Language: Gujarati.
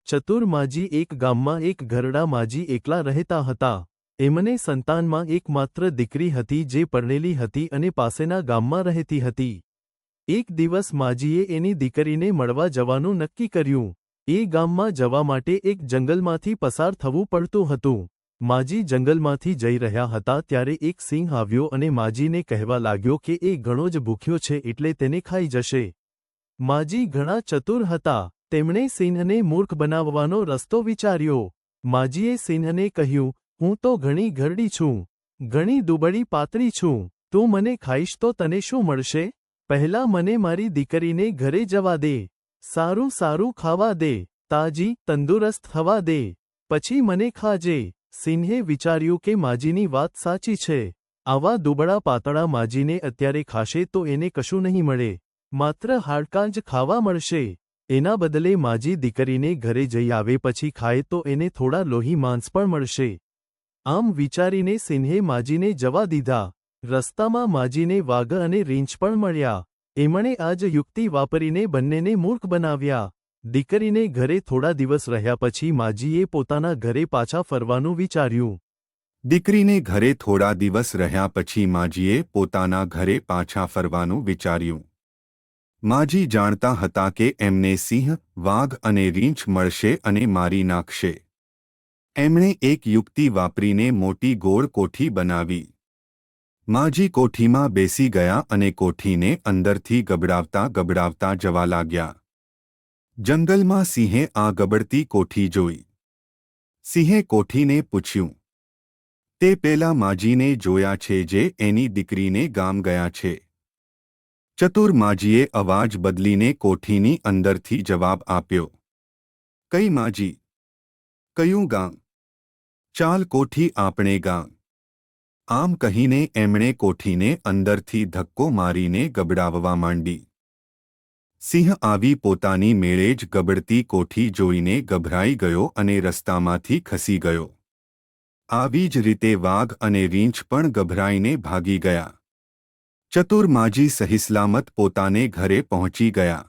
ચતુર માજી એક ગામમાં એક ઘરડા માજી એકલા રહેતા હતા. એમને સંતાનમાં એકમાત્ર દીકરી હતી જે પરણેલી હતી અને પાસેના ગામમાં રહેતી હતી. એક દિવસ માજીએ એની દીકરીને મળવા જવાનું નક્કી કર્યું. એ ગામમાં જવા માટે એક જંગલમાંથી પસાર થવું પડતું હતું. માજી જંગલમાંથી જઈ રહ્યા હતા ત્યારે એક સિંહ આવ્યો અને માજીને કહેવા લાગ્યો કે એ ઘણો જ ભૂખ્યો છે એટલે તેને ખાઈ જશે. માજી ઘણા ચતુર હતા. તેમણે સિંહને મૂર્ખ બનાવવાનો રસ્તો વિચાર્યો. માજીએ સિંહને કહ્યું, હું તો ઘણી ઘરડી છું, ઘણી દુબળી પાતળી છું, તું મને ખાઈશ તો તને શું મળશે? પહેલાં મને મારી દીકરીને ઘરે જવા દે, સારું સારું ખાવા દે, તાજી તંદુરસ્ત થવા દે, પછી મને ખાજે. સિંહે વિચાર્યું કે માજીની વાત સાચી છે. આવા દુબળા પાતળા માજીને અત્યારે ખાશે તો એને કશું નહીં મળે, માત્ર હાડકાં જ ખાવા મળશે. એના બદલે માજી દીકરીને ઘરે જઈ આવે પછી ખાય તો એને થોડા લોહી માંસ પણ મળશે. આમ વિચારીને સિંહે માજીને જવા દીધા. રસ્તામાં માજીને વાઘ અને રીંછ પણ મળ્યા. એમણે આ જ યુક્તિ વાપરીને બંનેને મૂર્ખ બનાવ્યા. દીકરીને ઘરે થોડા દિવસ રહ્યા પછી માજીએ પોતાના ઘરે પાછા ફરવાનું વિચાર્યું. દીકરીને ઘરે થોડા દિવસ રહ્યા પછી માજીએ પોતાના ઘરે પાછા ફરવાનું વિચાર્યું. માજી જાણતા હતા કે એમને સિંહ, વાઘ અને રીંછ મળશે અને મારી નાખશે. એમણે એક યુક્તિ વાપરીને મોટી ગોળ કોઠી બનાવી. માજી કોઠીમાં બેસી ગયા અને કોઠીને અંદરથી ગબડાવતા ગબડાવતા જવા લાગ્યા. જંગલમાં સિંહે આ ગબડતી કોઠી જોઈ. સિંહે કોઠીને પૂછ્યું, તે પેલા માજીને જોયા છે જે એની દીકરીને ગામ ગયા છે? ચતુર માજીએ અવાજ બદલીને કોઠીની અંદરથી જવાબ આપ્યો, કઈ માજી? કયું ગામ? ચાલ કોઠી આપણે ગામ. આમ કહીને એમણે કોઠીને અંદરથી ધક્કો મારીને ગબડાવવા માંડી. સિંહ આવી પોતાની મેળે જ ગબડતી કોઠી જોઈને ગભરાઈ ગયો અને રસ્તામાંથી ખસી ગયો. આવી જ રીતે વાઘ અને રીંછ પણ ગભરાઈને ભાગી ગયા. ચતુર માજી સહીસલામત પોતાને ઘરે પહોંચી ગયા.